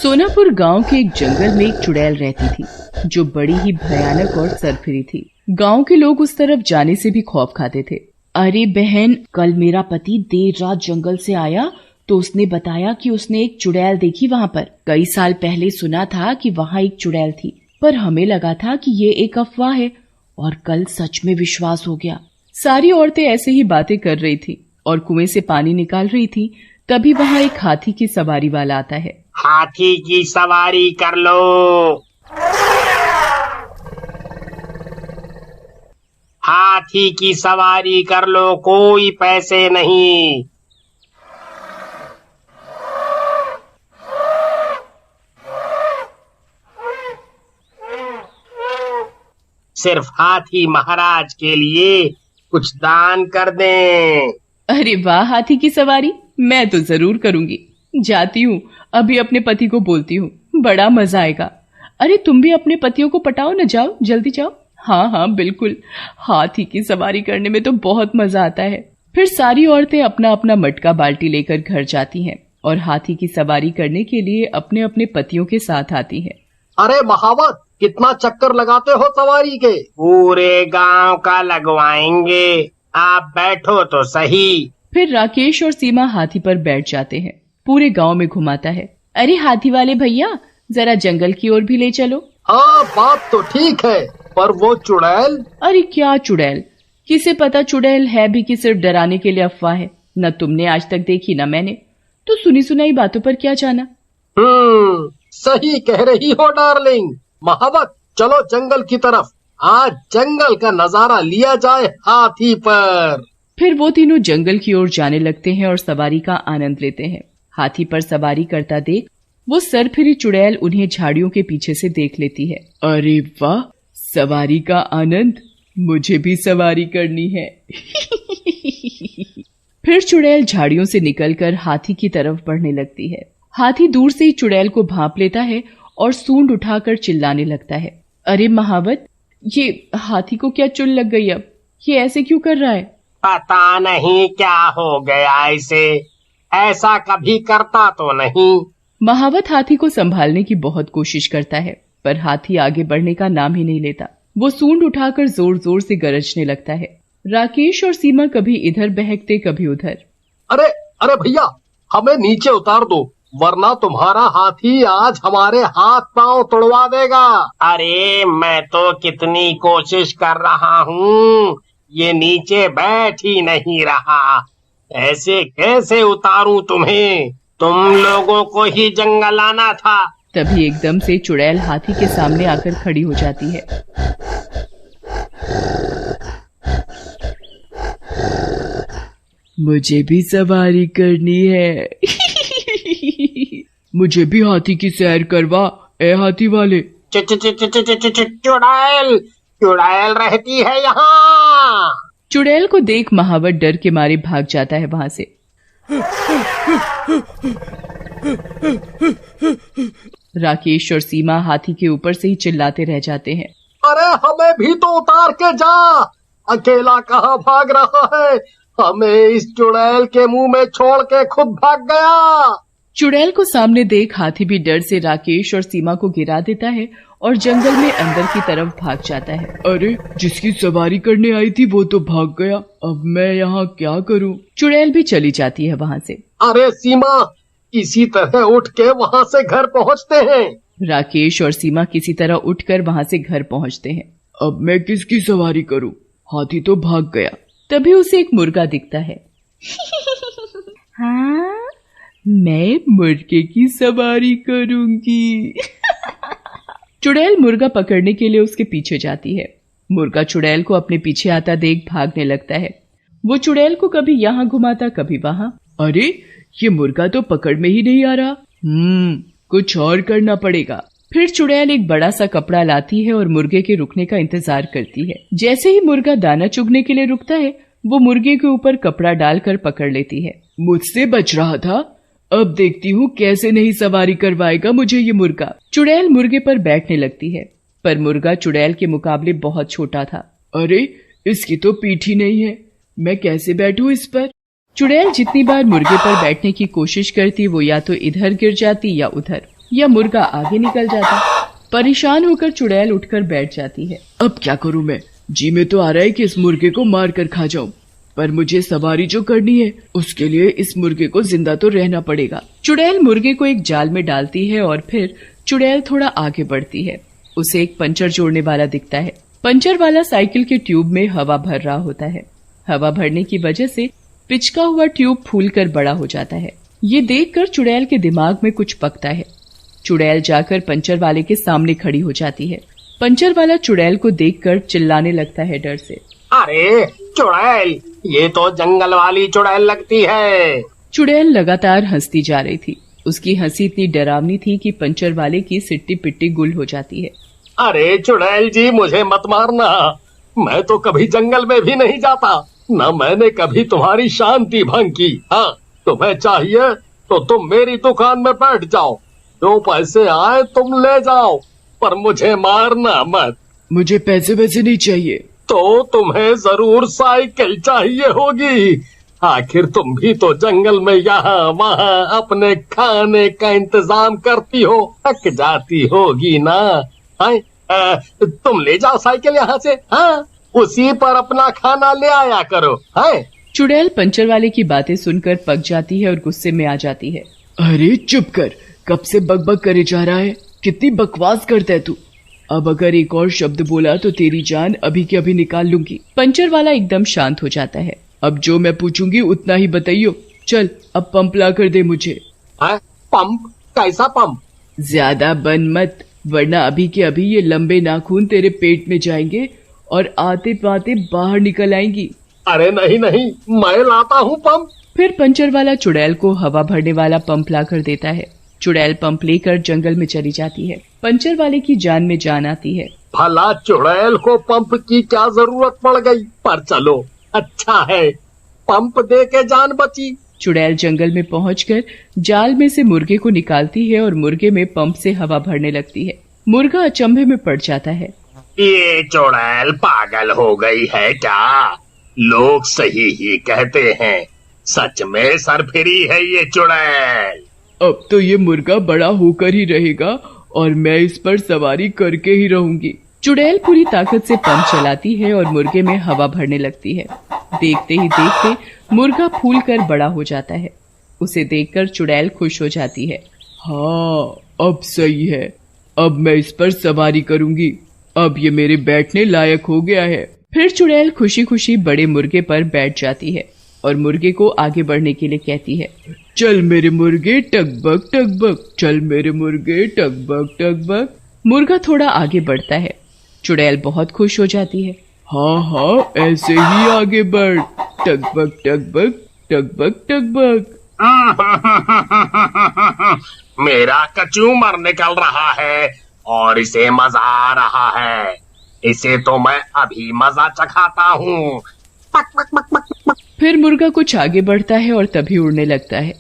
सोनापुर गांव के एक जंगल में एक चुड़ैल रहती थी जो बड़ी ही भयानक और सरफिरी थी। गांव के लोग उस तरफ जाने से भी खौफ खाते थे। अरे बहन, कल मेरा पति देर रात जंगल से आया तो उसने बताया कि उसने एक चुड़ैल देखी वहाँ पर। कई साल पहले सुना था कि वहाँ एक चुड़ैल थी, पर हमें लगा था कि ये एक अफवाह है, और कल सच में विश्वास हो गया। सारी औरतें ऐसे ही बातें कर रही थी और कुएं से पानी निकाल रही थी। तभी वहाँ एक हाथी की सवारी वाला आता है। हाथी की सवारी कर लो, हाथी की सवारी कर लो, कोई पैसे नहीं। सिर्फ हाथी महाराज के लिए कुछ दान कर दें। अरे वाह, हाथी की सवारी मैं तो जरूर करूंगी। जाती हूँ, अभी अपने पति को बोलती हूँ, बड़ा मजा आएगा। अरे तुम भी अपने पतियों को पटाओ न, जाओ जल्दी जाओ। हाँ हाँ बिल्कुल, हाथी की सवारी करने में तो बहुत मजा आता है। फिर सारी औरतें अपना अपना मटका बाल्टी लेकर घर जाती हैं और हाथी की सवारी करने के लिए अपने अपने पतियों के साथ आती हैं। अरे महावत, कितना चक्कर लगाते हो सवारी के? पूरे गांव का लगवाएंगे, आप बैठो तो सही। फिर राकेश और सीमा हाथी पर बैठ जाते हैं। पूरे गांव में घुमाता है। अरे हाथी वाले भैया, जरा जंगल की ओर भी ले चलो। हाँ बात तो ठीक है, पर वो चुड़ैल? अरे क्या चुड़ैल, किसे पता चुड़ैल है भी कि सिर्फ डराने के लिए अफवाह है। न तुमने आज तक देखी न मैंने, तो सुनी सुनाई बातों पर क्या जाना। सही कह रही हो डार्लिंग। महावत, चलो जंगल की तरफ, आज जंगल का नजारा लिया जाए हाथी पर। फिर वो तीनों जंगल की ओर जाने लगते हैं और सवारी का आनंद लेते हैं। हाथी पर सवारी करता देख वो सरफिरी चुड़ैल उन्हें झाड़ियों के पीछे से देख लेती है। अरे वाह, सवारी का आनंद, मुझे भी सवारी करनी है। फिर चुड़ैल झाड़ियों से निकलकर हाथी की तरफ बढ़ने लगती है। हाथी दूर से ही चुड़ैल को भांप लेता है और सूंड उठाकर चिल्लाने लगता है। अरे महावत, ये हाथी को क्या चुल लग गई? अब ये ऐसे क्यों कर रहा है? पता नहीं क्या हो गया इसे, ऐसा कभी करता तो नहीं। महावत हाथी को संभालने की बहुत कोशिश करता है, पर हाथी आगे बढ़ने का नाम ही नहीं लेता। वो सूंड उठाकर जोर जोर से गरजने लगता है। राकेश और सीमा कभी इधर बहकते कभी उधर। अरे अरे भैया, हमें नीचे उतार दो, वरना तुम्हारा हाथी आज हमारे हाथ पांव तोड़वा देगा। अरे मैं तो कितनी कोशिश कर रहा हूँ, ये नीचे बैठ ही नहीं रहा। ऐसे कैसे उतारूं तुम्हें? तुम लोगों को ही जंगल आना था। तभी एकदम से चुड़ैल हाथी के सामने आकर खड़ी हो जाती है। मुझे भी सवारी करनी है। मुझे भी हाथी की सैर करवा, ए हाथी वाले। चुड़ैल, चुड़ैल रहती है यहाँ। चुड़ैल को देख महावत डर के मारे भाग जाता है वहां से। राकेश और सीमा हाथी के ऊपर से ही चिल्लाते रह जाते हैं। अरे हमें भी तो उतार के जा, अकेला कहाँ भाग रहा है? हमें इस चुड़ैल के मुंह में छोड़ के खुद भाग गया। चुड़ैल को सामने देख हाथी भी डर से राकेश और सीमा को गिरा देता है और जंगल में अंदर की तरफ भाग जाता है। अरे जिसकी सवारी करने आई थी वो तो भाग गया, अब मैं यहाँ क्या करूँ? चुड़ैल भी चली जाती है वहाँ से। अरे सीमा, इसी तरह उठ के वहाँ से घर पहुँचते हैं। राकेश और सीमा किसी तरह उठकर वहाँ से घर पहुँचते हैं। अब मैं किसकी सवारी करूँ? हाथी तो भाग गया। तभी उसे एक मुर्गा दिखता है। हाँ, मैं मुर्गे की सवारी करूंगी। चुड़ैल मुर्गा पकड़ने के लिए उसके पीछे जाती है। मुर्गा चुड़ैल को अपने पीछे आता देख भागने लगता है। वो चुड़ैल को कभी यहाँ घुमाता कभी वहां। अरे ये मुर्गा तो पकड़ में ही नहीं आ रहा। कुछ और करना पड़ेगा। फिर चुड़ैल एक बड़ा सा कपड़ा लाती है और मुर्गे के रुकने का इंतजार करती है। जैसे ही मुर्गा दाना चुगने के लिए रुकता है, वो मुर्गे के ऊपर कपड़ा डालकर पकड़ लेती है। मुझसे बच रहा था, अब देखती हूँ कैसे नहीं सवारी करवाएगा मुझे ये मुर्गा। चुड़ैल मुर्गे पर बैठने लगती है, पर मुर्गा चुड़ैल के मुकाबले बहुत छोटा था। अरे इसकी तो पीठ ही नहीं है, मैं कैसे बैठूं इस पर? चुड़ैल जितनी बार मुर्गे पर बैठने की कोशिश करती वो या तो इधर गिर जाती या उधर। या मुर्गा आगे निकल जाता। परेशान होकर चुड़ैल उठकर बैठ जाती है। अब क्या करूं मैं? जी में तो आ रहा है कि इस मुर्गे को मार कर खा जाऊं, पर मुझे सवारी जो करनी है उसके लिए इस मुर्गे को जिंदा तो रहना पड़ेगा। चुड़ैल मुर्गे को एक जाल में डालती है और फिर चुड़ैल थोड़ा आगे बढ़ती है। उसे एक पंचर जोड़ने वाला दिखता है। पंचर वाला साइकिल के ट्यूब में हवा भर रहा होता है। हवा भरने की वजह से पिचका हुआ ट्यूब फूलकर बड़ा हो जाता है। ये देखकर चुड़ैल के दिमाग में कुछ पकता है। चुड़ैल जाकर पंचर वाले के सामने खड़ी हो जाती है। पंचर वाला चुड़ैल को देखकर चिल्लाने लगता है डर से। अरे चुड़ैल, ये तो जंगल वाली चुड़ैल लगती है। चुड़ैल लगातार हंसती जा रही थी। उसकी हंसी इतनी डरावनी थी कि पंचर वाले की सिट्टी पिट्टी गुल हो जाती है। अरे चुड़ैल जी, मुझे मत मारना। मैं तो कभी जंगल में भी नहीं जाता, न मैंने कभी तुम्हारी शांति भंग की। हाँ, तुम्हें चाहिए तो तुम मेरी दुकान में बैठ जाओ, जो पैसे आए तुम ले जाओ, पर मुझे मारना मत। मुझे पैसे वैसे नहीं चाहिए। तो तुम्हें जरूर साइकिल चाहिए होगी। आखिर तुम भी तो जंगल में यहाँ वहाँ अपने खाने का इंतजाम करती हो, थक जाती होगी ना। तुम ले जाओ साइकिल यहाँ से। हाँ, उसी पर अपना खाना ले आया करो। है चुड़ैल पंचर वाले की बातें सुनकर पक जाती है और गुस्से में आ जाती है। अरे चुप कर, कब से बकबक करे जा रहा है? कितनी बकवास करता है तू। अब अगर एक और शब्द बोला तो तेरी जान अभी के अभी निकाल लूंगी। पंचर वाला एकदम शांत हो जाता है। अब जो मैं पूछूंगी उतना ही बताइयो। चल अब पंप ला कर दे मुझे। पंप? कैसा पंप? ज्यादा बन मत, वरना अभी के अभी ये लंबे नाखून तेरे पेट में जाएंगे और आते पाते बाहर निकल आएंगी। अरे नहीं नहीं, मैं लाता हूँ पंप। फिर पंचर वाला चुड़ैल को हवा भरने वाला पंप ला कर देता है। चुड़ैल पंप लेकर जंगल में चली जाती है। पंचर वाले की जान में जान आती है। भला चुड़ैल को पंप की क्या जरूरत पड़ गई? पर चलो, अच्छा है पंप दे के जान बची। चुड़ैल जंगल में पहुंचकर जाल में से मुर्गे को निकालती है और मुर्गे में पंप से हवा भरने लगती है। मुर्गा अचंभे में पड़ जाता है। ये चुड़ैल पागल हो गई है क्या? लोग सही ही कहते हैं, सच में सरफिरी है ये चुड़ैल। अब तो ये मुर्गा बड़ा होकर ही रहेगा और मैं इस पर सवारी करके ही रहूंगी। चुड़ैल पूरी ताकत से पंप चलाती है और मुर्गे में हवा भरने लगती है। देखते ही देखते मुर्गा फूल कर बड़ा हो जाता है। उसे देखकर चुड़ैल खुश हो जाती है। हाँ, अब सही है, अब मैं इस पर सवारी करूंगी। अब ये मेरे बैठने लायक हो गया है। फिर चुड़ैल खुशी खुशी बड़े मुर्गे पर बैठ जाती है और मुर्गे को आगे बढ़ने के लिए कहती है। चल मेरे मुर्गे टकबक टकबक, चल मेरे मुर्गे टकबक टकबक। मुर्गा थोड़ा आगे बढ़ता है। चुड़ैल बहुत खुश हो जाती है। हाँ हाँ, ऐसे ही आगे बढ़, टकबक टकबक टकबक टकबक। मेरा कचूमर निकल रहा है और इसे मजा आ रहा है। इसे तो मैं अभी मजा चखाता हूँ। फिर मुर्गा कुछ आगे बढ़ता है और तभी उड़ने लगता है।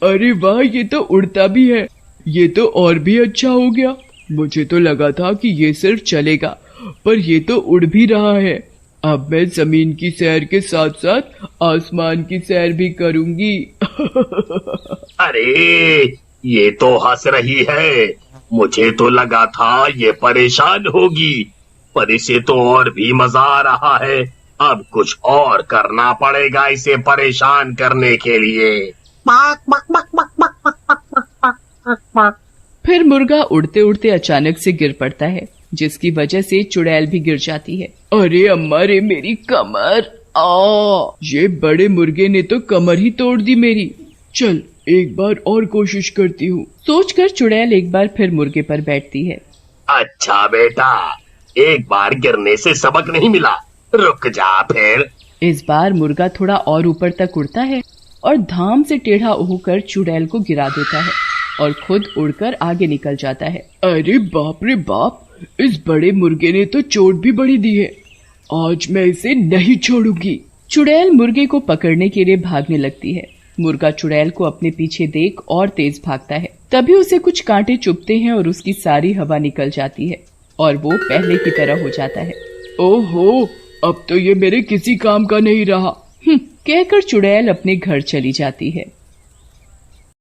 अरे वाह, ये तो उड़ता भी है। ये तो और भी अच्छा हो गया। मुझे तो लगा था कि ये सिर्फ चलेगा, पर ये तो उड़ भी रहा है। अब मैं जमीन की सैर के साथ साथ आसमान की सैर भी करूंगी। अरे ये तो हंस रही है। मुझे तो लगा था ये परेशान होगी, पर इसे तो और भी मजा आ रहा है। अब कुछ और करना पड़ेगा इसे परेशान करने के लिए। फिर मुर्गा उड़ते उड़ते अचानक से गिर पड़ता है, जिसकी वजह से चुड़ैल भी गिर जाती है। अरे अम्मा रे, मेरी कमर! ये बड़े मुर्गे ने तो कमर ही तोड़ दी मेरी। चल एक बार और कोशिश करती हूँ। सोचकर चुड़ैल एक बार फिर मुर्गे पर बैठती है। अच्छा बेटा, एक बार गिरने से सबक नहीं मिला, रुक जा फिर। इस बार मुर्गा थोड़ा और ऊपर तक उड़ता है और धाम से टेढ़ा होकर चुड़ैल को गिरा देता है और खुद उड़कर आगे निकल जाता है। अरे बाप रे बाप, इस बड़े मुर्गे ने तो चोट भी बड़ी दी है। आज मैं इसे नहीं छोड़ूंगी। चुड़ैल मुर्गे को पकड़ने के लिए भागने लगती है। मुर्गा चुड़ैल को अपने पीछे देख और तेज भागता है। तभी उसे कुछ कांटे चुभते हैं और उसकी सारी हवा निकल जाती है और वो पहले की तरह हो जाता है। ओहो, अब तो ये मेरे किसी काम का नहीं रहा। कहकर चुड़ैल अपने घर चली जाती है।